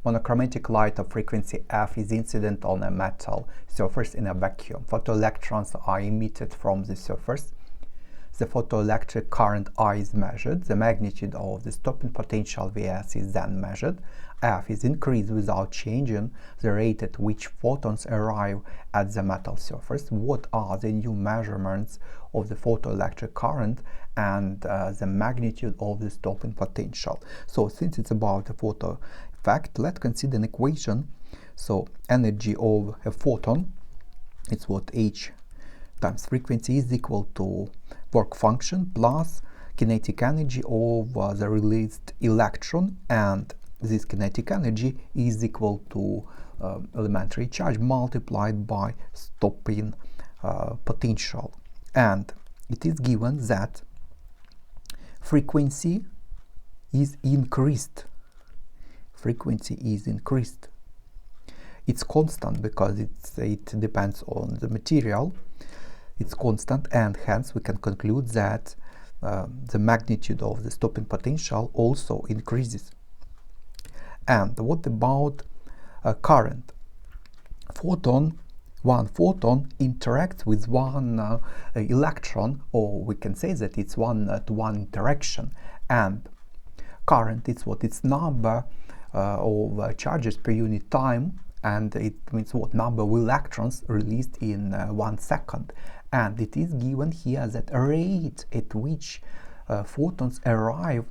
Monochromatic light of frequency f is incident on a metal surface in a vacuum. Photoelectrons are emitted from the surface. The photoelectric current I is measured. The magnitude of the stopping potential Vs is then measured. F is increased without changing the rate at which photons arrive at the metal surface. What are the new measurements of the photoelectric current and the magnitude of the stopping potential? So since it's about a photo effect, let's consider an equation. So energy of a photon, it's what h times frequency is equal to work function plus kinetic energy of the released electron, and this kinetic energy is equal to elementary charge multiplied by stopping potential. And it is given that frequency is increased. Frequency is increased. It's constant because it depends on the material. It's constant, and hence we can conclude that the magnitude of the stopping potential also increases. And what about current? One photon interacts with one electron, or we can say that it's one-to-one interaction. And current is what? It's number of charges per unit time, and it means what? Number of electrons released in 1 second. And it is given here that rate at which photons arrive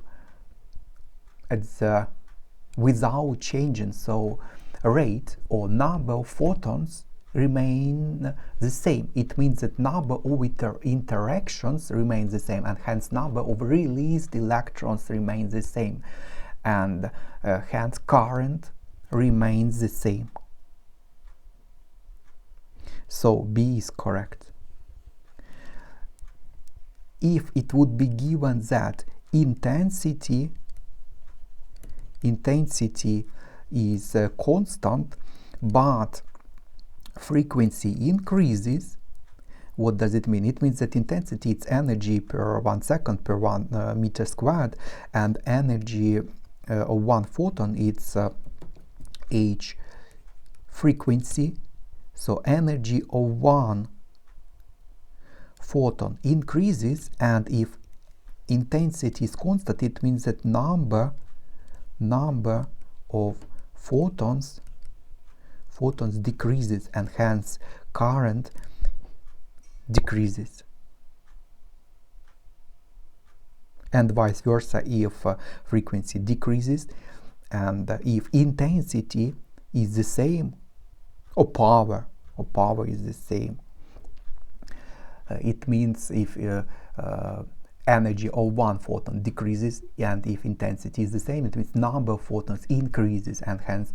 at the without changing. So rate or number of photons remain the same. It means that number of interactions remains the same, and hence number of released electrons remains the same, and hence current remains the same. So B is correct. If it would be given that intensity is constant but frequency increases, what does it mean? It means that intensity is energy per 1 second per 1 meter squared, and energy of one photon is h frequency. So energy of one photon increases, and if intensity is constant, it means that number of photons decreases, and hence current decreases. And vice versa, if frequency decreases, and if intensity is the same, or power is the same, it means if energy of one photon decreases, and if intensity is the same, it means number of photons increases, and hence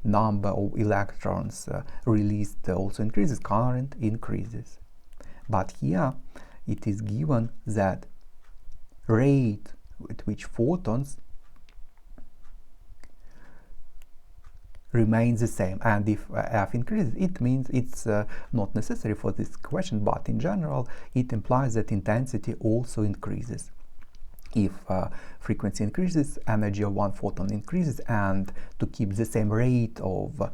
number of electrons released also increases, current increases. But here it is given that rate at which photons remains the same, and if f increases, it means it's not necessary for this question, but in general it implies that intensity also increases. If frequency increases, energy of one photon increases, and to keep the same rate of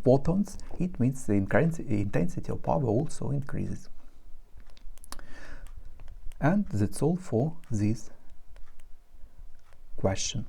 photons, it means the intensity of power also increases. And that's all for this question.